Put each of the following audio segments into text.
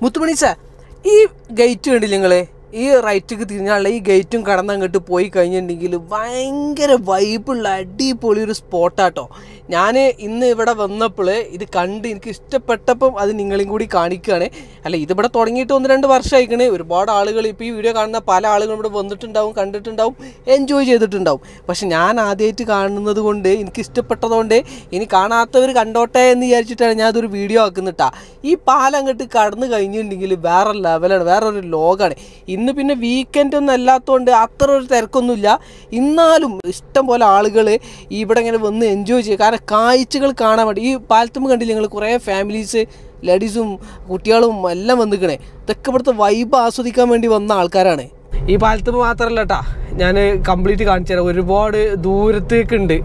മുത്തുമണി sir, ഈ gate കണ്ടില്ല നിങ്ങൾ? ഈ റൈറ്റിക്ക് തിരിഞ്ഞാലുള്ള ഈ ഗേറ്റും കടന്നങ്ങോട്ട് പോയി കഴിഞ്ഞിട്ടുണ്ടെങ്കിൽ ഭയങ്കര വൈബുള്ള അടിപൊളി ഒരു സ്പോട്ടാട്ടോ. ഞാൻ ഇന്ന് ഇവിടെ വന്നപ്പോൾ ഇത് കണ്ട് എനിക്ക് ഇഷ്ടപ്പെട്ടപ്പം അത് നിങ്ങളെയും കൂടി കാണിക്കുകയാണ്. അല്ല, ഇതിവിടെ തുടങ്ങിയിട്ട് 1-2 വർഷമായിക്കണേ. ഒരുപാട് ആളുകൾ ഇപ്പോൾ ഈ വീഡിയോ കാണുന്ന പല ആളുകളും ഇവിടെ വന്നിട്ടുണ്ടാവും, കണ്ടിട്ടുണ്ടാവും, എൻജോയ് ചെയ്തിട്ടുണ്ടാവും. പക്ഷെ ഞാൻ ആദ്യമായിട്ട് കാണുന്നത് കൊണ്ട് എനിക്ക് ഇഷ്ടപ്പെട്ടതുകൊണ്ട് ഇനി കാണാത്തവർ കണ്ടോട്ടെ എന്ന് വിചാരിച്ചിട്ടാണ് ഞാൻ അതൊരു വീഡിയോ ആക്കുന്നിട്ടാ. ഈ പാലം അങ്ങോട്ട് കടന്നു കഴിഞ്ഞിട്ടുണ്ടെങ്കിൽ വേറെ ലെവലാണ്, വേറൊരു ലോകമാണ്. ഇന്ന് പിന്നെ വീക്കെൻഡ് ഒന്നും അല്ലാത്തതുകൊണ്ട് അത്ര ഒരു തിരക്കൊന്നുമില്ല. എന്നാലും ഇഷ്ടം പോലെ ആളുകൾ ഇവിടെ ഇങ്ങനെ വന്ന് എൻജോയ് ചെയ്യുക. കാരണം കാഴ്ചകൾ കാണാൻ വേണ്ടി. ഈ പാലത്തുമ്പോൾ കണ്ടില്ല നിങ്ങൾ, കുറേ ഫാമിലീസ്, ലേഡീസും കുട്ടികളും എല്ലാം വന്നിക്കണേ. ഇതൊക്കെ ഇവിടുത്തെ വൈബ് ആസ്വദിക്കാൻ വേണ്ടി വന്ന ആൾക്കാരാണ്. ഈ പാലത്തുമ്പോൾ മാത്രമല്ല കേട്ടാ, ഞാൻ കംപ്ലീറ്റ് കാണിച്ചു തരാം. ഒരുപാട് ദൂരത്തേക്കുണ്ട്.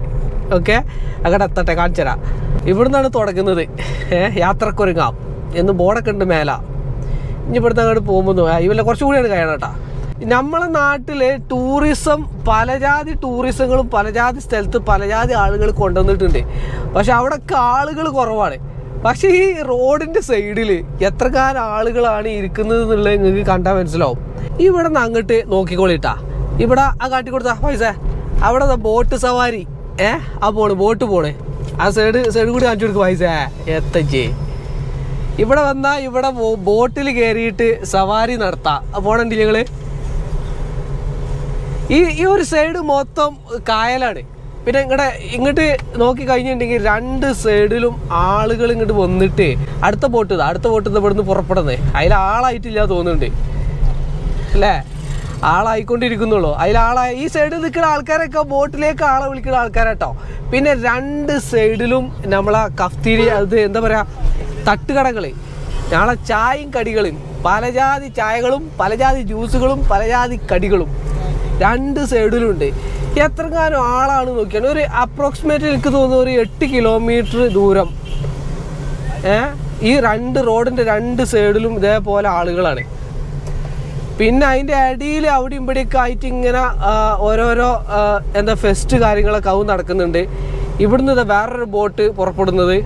ഓക്കെ, അങ്ങോട്ട് എത്തട്ടെ, കാണിച്ചു തരാം. ഇവിടുന്നാണ് തുടങ്ങുന്നത്. യാത്രക്കൊരുങ്ങാം എന്ന് ബോർഡൊക്കെ ഉണ്ട് മേല. ഇനി ഇവിടുന്ന് അങ്ങോട്ട് പോകുമ്പോൾ ഇവല്ല കുറച്ചുകൂടിയാണ് കഴിയണം കേട്ടോ. നമ്മളെ നാട്ടിൽ ടൂറിസം, പലജാതി ടൂറിസങ്ങളും പലജാതി സ്ഥലത്ത് പലജാതി ആളുകൾ കൊണ്ടുവന്നിട്ടുണ്ട്. പക്ഷെ അവിടെയൊക്കെ ആളുകൾ കുറവാണ്. പക്ഷേ ഈ റോഡിൻ്റെ സൈഡിൽ എത്രക്കാലം ആളുകളാണ് ഇരിക്കുന്നത് എന്നുള്ളത് നിങ്ങൾക്ക് കണ്ടാൽ മനസ്സിലാവും. ഇവിടെ നിന്ന് അങ്ങോട്ട് നോക്കിക്കോളിട്ടാ. ഇവിടെ ആ കാട്ടിക്കൊടുത്താ പൈസ, അവിടെ ബോട്ട് സവാരി. ആ ബോട്ട് പോണേ, ആ സൈഡ് കൂടി കാണിച്ചു കൊടുക്കും പൈസ. എത്തച്ചേ ഇവിടെ വന്നാൽ ഇവിടെ ബോട്ടിൽ കയറിയിട്ട് സവാരി നടത്താം. പോണണ്ടില്ല നിങ്ങൾ? ഈ ഒരു സൈഡ് മൊത്തം കായലാണ്. പിന്നെ ഇങ്ങോട്ട് നോക്കി കഴിഞ്ഞിട്ടുണ്ടെങ്കിൽ 2 സൈഡിലും ആളുകൾ ഇങ്ങോട്ട് വന്നിട്ട് അടുത്ത ബോട്ട് ഇവിടുന്ന് പുറപ്പെടുന്നത്. അതിൽ ആളായിട്ടില്ല തോന്നുന്നുണ്ട് അല്ലേ? ആളായിക്കൊണ്ടിരിക്കുന്നുള്ളൂ. ഈ സൈഡിൽ നിൽക്കുന്ന ആൾക്കാരൊക്കെ ബോട്ടിലേക്ക് ആളെ വിളിക്കുന്ന ആൾക്കാരാട്ടോ. പിന്നെ 2 സൈഡിലും നമ്മളെ കഫ്തീരി, അത് എന്താ പറയുക, തട്ടുകടകൾ, ഞങ്ങളെ ചായയും കടികളും, പലജാതി ചായകളും പലജാതി ജ്യൂസുകളും പലജാതി കടികളും 2 സൈഡിലുണ്ട്. എത്രക്കാനും ആളാണ് നോക്കിയാണ്. ഒരു അപ്രോക്സിമേറ്റ് എനിക്ക് തോന്നുന്നു ഒരു 8 കിലോമീറ്റർ ദൂരം. ഈ റോഡിൻ്റെ 2 സൈഡിലും ഇതേപോലെ ആളുകളാണ്. പിന്നെ അതിൻ്റെ അടിയിൽ അവിടെയും ഇവിടെയൊക്കെ ആയിട്ട് ഇങ്ങനെ ഓരോരോ ഫെസ്റ്റ് കാര്യങ്ങളൊക്കെ ആവും നടക്കുന്നുണ്ട്. ഇവിടുന്ന് വേറൊരു ബോട്ട് പുറപ്പെടുന്നത്,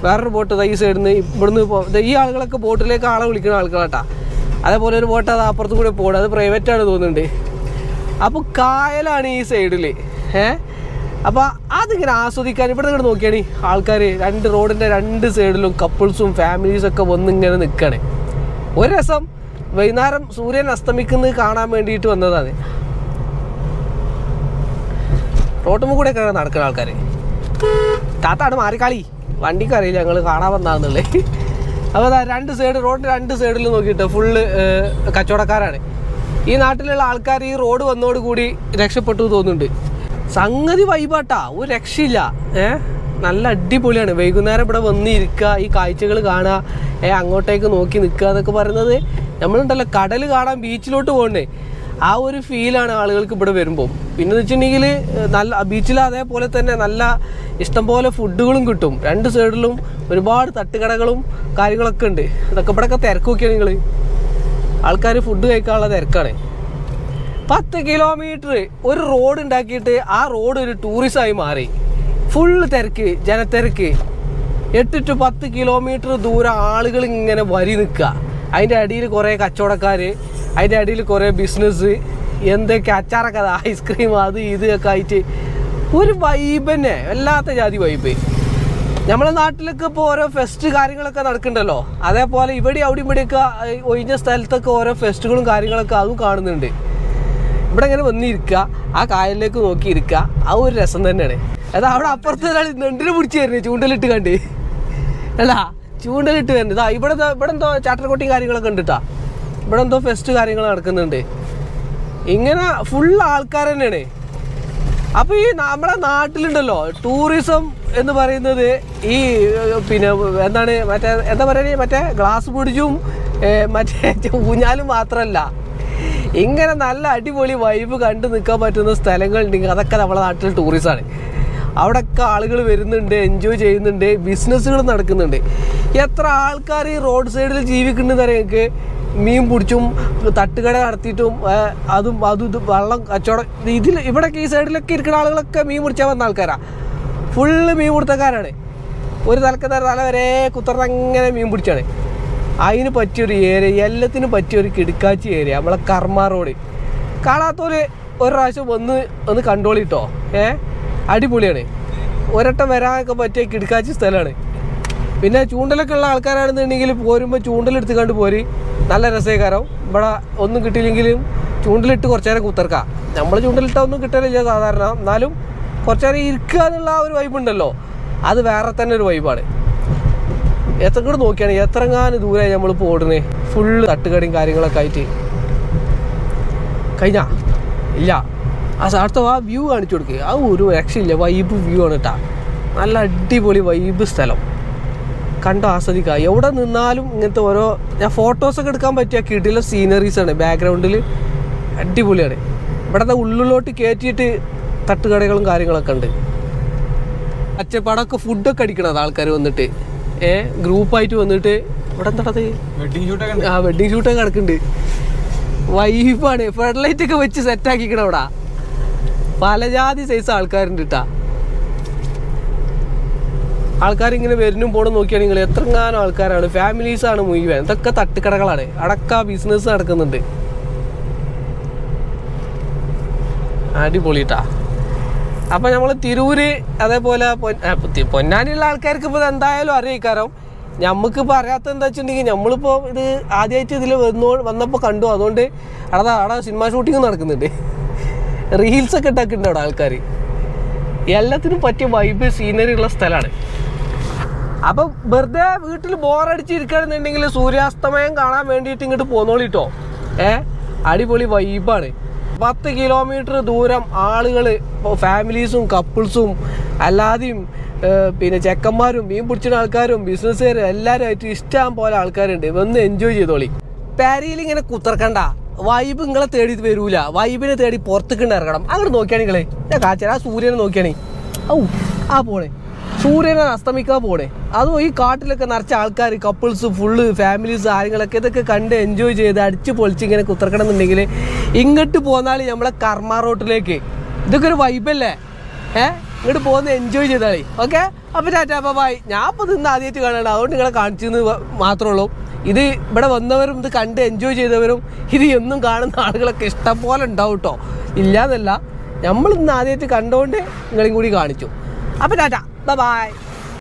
വേറൊരു ബോട്ട് ഈ സൈഡിൽ നിന്ന് ഇവിടുന്ന് ഈ ആളുകളൊക്കെ ബോട്ടിലേക്ക് ആളെ വിളിക്കുന്ന ആളുകളാട്ടാ. അതേപോലെ ഒരു ബോട്ട് അത് അപ്പുറത്ത് കൂടെ പോകണം, അത് പ്രൈവറ്റാണ് തോന്നുന്നുണ്ട്. അപ്പോൾ കായലാണ് ഈ സൈഡിൽ. അപ്പോൾ അതിങ്ങനെ ആസ്വദിക്കാൻ ഇവിടെ നിന്ന് നോക്കിയാണ് ആൾക്കാർ. റോഡിൻ്റെ 2 സൈഡിലും കപ്പിൾസും ഫാമിലീസൊക്കെ വന്നിങ്ങനെ നിൽക്കുകയാണ്. ഒരു രസം. വൈകുന്നേരം സൂര്യൻ അസ്തമിക്കുന്നത് കാണാൻ വേണ്ടിയിട്ട് വന്നതാണ്. റോട്ടുമ്പോൾ കൂടെയൊക്കെ നടക്കുന്ന ആൾക്കാർ. താത്താണ് മാറിക്കാളി, വണ്ടിക്ക് അറിയില്ല ഞങ്ങൾ കാണാൻ വന്നാന്നുള്ളേ. അപ്പോൾ അതാ 2 സൈഡ്, റോഡിൻ്റെ 2 സൈഡിൽ നോക്കിയിട്ട് ഫുള്ള് കച്ചവടക്കാരാണ്. ഈ നാട്ടിലുള്ള ആൾക്കാർ ഈ റോഡ് വന്നോടുകൂടി രക്ഷപ്പെട്ടു തോന്നുന്നുണ്ട്. സംഗതി വൈബാട്ടാ, ഒരു രക്ഷയില്ല. നല്ല അടിപൊളിയാണ്. വൈകുന്നേരം ഇവിടെ വന്നിരിക്കുക, ഈ കാഴ്ചകൾ കാണുക, അങ്ങോട്ടേക്ക് നോക്കി നിൽക്കുക എന്നൊക്കെ പറയുന്നത്. നമ്മളുണ്ടല്ലോ കടൽ കാണാൻ ബീച്ചിലോട്ട് പോകണ്ടേ, ആ ഒരു ഫീലാണ് ആളുകൾക്ക് ഇവിടെ വരുമ്പോൾ. പിന്നെ വെച്ചിട്ടുണ്ടെങ്കിൽ നല്ല ബീച്ചിൽ അതേപോലെ തന്നെ നല്ല ഇഷ്ടംപോലെ ഫുഡുകളും കിട്ടും. 2 സൈഡിലും ഒരുപാട് തട്ടുകടകളും കാര്യങ്ങളൊക്കെ ഉണ്ട്. ഇതൊക്കെ ഇവിടെയൊക്കെ തിരക്ക് നോക്കിയാണ് നിങ്ങൾ. ആൾക്കാർ ഫുഡ് കഴിക്കാനുള്ള തിരക്കാണ്. 10 കിലോമീറ്റർ ഒരു റോഡ് ഉണ്ടാക്കിയിട്ട് ആ റോഡ് ഒരു ടൂറിസമായി മാറി. ഫുള്ള് തിരക്ക്, ജനത്തിരക്ക്. 8 to 10 കിലോമീറ്റർ ദൂരം ആളുകൾ ഇങ്ങനെ വരി നിൽക്കുക. അതിൻ്റെ അടിയിൽ കുറേ കച്ചവടക്കാർ, അതിൻ്റെ അടിയിൽ കുറേ ബിസിനസ്, എന്തൊക്കെ അച്ചാറൊക്കെ, ഐസ്ക്രീം, അത് ഇതൊക്കെ ആയിട്ട് ഒരു വൈബ് തന്നെ, വല്ലാത്ത ജാതി വൈബ്. നമ്മളെ നാട്ടിലൊക്കെ ഇപ്പോൾ ഓരോ ഫെസ്റ്റ് കാര്യങ്ങളൊക്കെ നടക്കുന്നുണ്ടല്ലോ, അതേപോലെ അവിടെയും ഇവിടെയൊക്കെ ഒഴിഞ്ഞ സ്ഥലത്തൊക്കെ ഓരോ ഫെസ്റ്റുകളും കാര്യങ്ങളൊക്കെ അതും കാണുന്നുണ്ട്. ഇവിടെ ഇങ്ങനെ വന്നിരിക്കുക, ആ കായലിലേക്ക് നോക്കിയിരിക്കുക, ആ ഒരു രസം തന്നെയാണ്. അത് അവിടെ അപ്പുറത്ത് ഒരാൾ നെണ്ടിനെ പിടിച്ച് തരുന്നത് ചൂണ്ടലിട്ട് കണ്ട് അല്ല, ചൂണ്ടലിട്ട് വരുന്നത്. ഇവിടെ എന്തോ ചാട്ടർകൊട്ടിയും കാര്യങ്ങളൊക്കെ ഉണ്ട് കേട്ടോ. ഇവിടെ എന്തോ ഫെസ്റ്റ് കാര്യങ്ങൾ നടക്കുന്നുണ്ട്. ഇങ്ങനെ ഫുൾ ആൾക്കാർ തന്നെയാണ്. അപ്പോൾ ഈ നമ്മളെ നാട്ടിലുണ്ടല്ലോ ടൂറിസം എന്ന് പറയുന്നത് ഈ പിന്നെ എന്താണ് എന്താ പറയുക, മറ്റേ ഗ്ലാസ് ബ്രിഡ്ജും മറ്റേ ഊഞ്ഞാലും മാത്രമല്ല, ഇങ്ങനെ നല്ല അടിപൊളി വൈബ് കണ്ടു നിൽക്കാൻ പറ്റുന്ന സ്ഥലങ്ങളുണ്ടെങ്കിൽ അതൊക്കെ നമ്മളെ നാട്ടിൽ ടൂറിസമാണ്. അവിടെയൊക്കെ ആളുകൾ വരുന്നുണ്ട്, എൻജോയ് ചെയ്യുന്നുണ്ട്, ബിസിനസ്സുകൾ നടക്കുന്നുണ്ട്. എത്ര ആൾക്കാർ ഈ റോഡ് സൈഡിൽ ജീവിക്കുന്നുണ്ടെന്ന് അറിയാം നിങ്ങൾക്ക്. മീൻ പിടിച്ചും തട്ടുകട നടത്തിയിട്ടും അതും ഇത് വെള്ളം കച്ചവടം. ഇവിടെയൊക്കെ ഈ സൈഡിലൊക്കെ ഇരിക്കുന്ന ആളുകളൊക്കെ മീൻ പിടിച്ചാൽ വന്ന ആൾക്കാരാണ്. ഫുള്ള് മീൻ പിടുത്തക്കാരാണ്. ഒരു തല വരെ കുത്തർന്ന് അങ്ങനെ മീൻ പിടിച്ചാണ്. അതിന് പറ്റിയൊരു ഏരിയ, എല്ലാത്തിനും പറ്റിയൊരു കിടക്കാച്ചി ഏരിയ. നമ്മളെ കർമ്മ റോഡ് കാണാത്തൊരു ഒരു പ്രാവശ്യം ഒന്ന് കണ്ടോളിട്ടോ. അടിപൊളിയാണ്. ഒരട്ടം വരാനൊക്കെ പറ്റിയ കിടക്കാച്ചി സ്ഥലമാണ്. പിന്നെ ചൂണ്ടലൊക്കെ ഉള്ള ആൾക്കാരാണെന്നുണ്ടെങ്കിൽ പോരുമ്പോൾ ചൂണ്ടലെടുത്ത് കണ്ട് പോരി, നല്ല രസകരം. ഇവിടെ ഒന്നും കിട്ടിയില്ലെങ്കിലും ചൂണ്ടലിട്ട് കുറച്ച് നേരം കുത്തിർക്കാം. നമ്മൾ ചൂണ്ടലിട്ടാൽ ഒന്നും കിട്ടാനില്ല സാധാരണ, എന്നാലും കുറച്ച് നേരം ഇരിക്കുക എന്നുള്ള ആ ഒരു വൈബുണ്ടല്ലോ, അത് വേറെ തന്നെ ഒരു വൈബാണ്. എത്ര കൂടെ നോക്കിയാണ് എത്രങ്ങാനും ദൂരമായി നമ്മളിപ്പോൾ ഓടുന്നേ. ഫുള്ള് തട്ടുകടയും കാര്യങ്ങളൊക്കെ ആയിട്ട് കഴിഞ്ഞാ ഇല്ല. അടുത്ത ആ വ്യൂ കാണിച്ചു കൊടുക്കുക. ആ ഒരു രക്ഷയില്ല, വൈബ് വ്യൂ ആണ് കേട്ടോ. നല്ല അടിപൊളി വൈബ് സ്ഥലം, കണ്ടോ ആസ്വദിക്കുക. എവിടെ നിന്നാലും ഇങ്ങനത്തെ ഓരോ ഫോട്ടോസൊക്കെ എടുക്കാൻ പറ്റിയ കിടിലൻ സീനറീസാണ്. ബാക്ക്ഗ്രൗണ്ടിൽ അടിപൊളിയാണ്. ഇവിടുത്തെ ഉള്ളിലോട്ട് കയറ്റിയിട്ട് തട്ടുകടകളും കാര്യങ്ങളൊക്കെ ഉണ്ട്. അച്ചപ്പാടൊക്കെ ഫുഡൊക്കെ അടിക്കണത് ആൾക്കാർ വന്നിട്ട് ഗ്രൂപ്പായിട്ട് വന്നിട്ട്. ഇവിടെ എന്താണത്? വെഡിങ് ഷൂട്ടൊക്കെ കിടക്കുന്നുണ്ട്. വൈബാണ്. ഫെഡലൈറ്റ് ഒക്കെ വെച്ച് സെറ്റാക്കിക്കണം. ഇവിടെ പലജാതി സൈസ് ആൾക്കാരുണ്ട് കേട്ടാ. ആൾക്കാരിങ്ങനെ വരുന്നും പോണം നോക്കിയാൽ നിങ്ങൾ എത്രങ്ങാനും ആൾക്കാരാണ്. ഫാമിലീസാണ് മുഴുവൻ. ഇതൊക്കെ തട്ടുകടകളാണ്. അടക്ക ബിസിനസ് നടക്കുന്നുണ്ട്. അടിപൊളിട്ടാ. അപ്പം നമ്മൾ തിരൂര് അതേപോലെ പൊന്നാനിയുള്ള ആൾക്കാർക്ക് ഇപ്പോൾ എന്തായാലും അറിയിക്കാരം. നമുക്കിപ്പോൾ അറിയാത്ത എന്താ വെച്ചിട്ടുണ്ടെങ്കിൽ നമ്മളിപ്പോൾ ഇത് ആദ്യമായിട്ട് ഇതിൽ വന്നപ്പോൾ കണ്ടു. അതുകൊണ്ട് അവിടെ സിനിമ ഷൂട്ടിങ് നടക്കുന്നുണ്ട്. റീൽസൊക്കെ ഉണ്ടാക്കുന്നുണ്ട് അവിടെ ആൾക്കാർ. എല്ലാത്തിനും പറ്റിയ വൈബ് സീനറി ഉള്ള സ്ഥലമാണ്. അപ്പം വെറുതെ വീട്ടിൽ ബോറടിച്ചിരിക്കുകയാണെന്നുണ്ടെങ്കിൽ സൂര്യാസ്തമയം കാണാൻ വേണ്ടിയിട്ട് ഇങ്ങോട്ട് പോന്നോളിട്ടോ. അടിപൊളി വൈബാണ്. 10 കിലോമീറ്റർ ദൂരം ആളുകൾ, ഫാമിലീസും കപ്പിൾസും അല്ലാതെയും പിന്നെ ചെക്കന്മാരും മീൻ പിടിച്ചിട്ട് ആൾക്കാരും ബിസിനസ്സുകാരും എല്ലാവരുമായിട്ട് ഇഷ്ടം പോലെ ആൾക്കാരുണ്ട്. വന്ന് എൻജോയ് ചെയ്തോളി. പാരിയിൽ ഇങ്ങനെ കുത്തിറക്കണ്ട. വൈബ് നിങ്ങളെ തേടി വരൂല. വൈബിനെ തേടി പുറത്തേക്ക് ഇറങ്ങണം. അങ്ങോട്ട് നോക്കിയാണ് നിങ്ങളെ. ഞാൻ കാച്ചാൽ ആ സൂര്യനെ നോക്കിയാണ്. ആ പോണേ സൂര്യനെ അസ്തമിക്കാൻ പോണേ. അതും ഈ കാട്ടിലൊക്കെ നിറച്ച ആൾക്കാർ, കപ്പിൾസ്, ഫുള്ള് ഫാമിലീസ്, കാര്യങ്ങളൊക്കെ ഇതൊക്കെ കണ്ട് എൻജോയ് ചെയ്ത് അടിച്ച് പൊളിച്ച് ഇങ്ങനെ കുത്തിറക്കണം എന്നുണ്ടെങ്കിൽ ഇങ്ങോട്ട് പോന്നാൽ നമ്മളെ കർമ്മ റോട്ടിലേക്ക്. ഇതൊക്കെ ഒരു വൈബല്ലേ? ഇങ്ങോട്ട് പോകുന്ന എൻജോയ് ചെയ്താളി. ഓക്കെ, അപ്പോൾ ടാറ്റാ ബൈ. ഞാൻ അപ്പോൾ ഇന്ന് ആദ്യമായിട്ട് കാണണ്ട, അതുകൊണ്ട് നിങ്ങളെ കാണിച്ചെന്ന് മാത്രമേ ഉള്ളൂ. ഇത് ഇവിടെ വന്നവരും ഇത് കണ്ട് എൻജോയ് ചെയ്തവരും ഇത് എന്നും കാണുന്ന ആളുകളൊക്കെ ഇഷ്ടം പോലെ ഉണ്ടാവും കേട്ടോ. ഇല്ലയെന്നല്ല, നമ്മളിന്ന് ആദ്യമായിട്ട് കണ്ടുകൊണ്ട് നിങ്ങളെയും കൂടി കാണിച്ചു. അപ്പോൾ ടാറ്റാ ബൈ.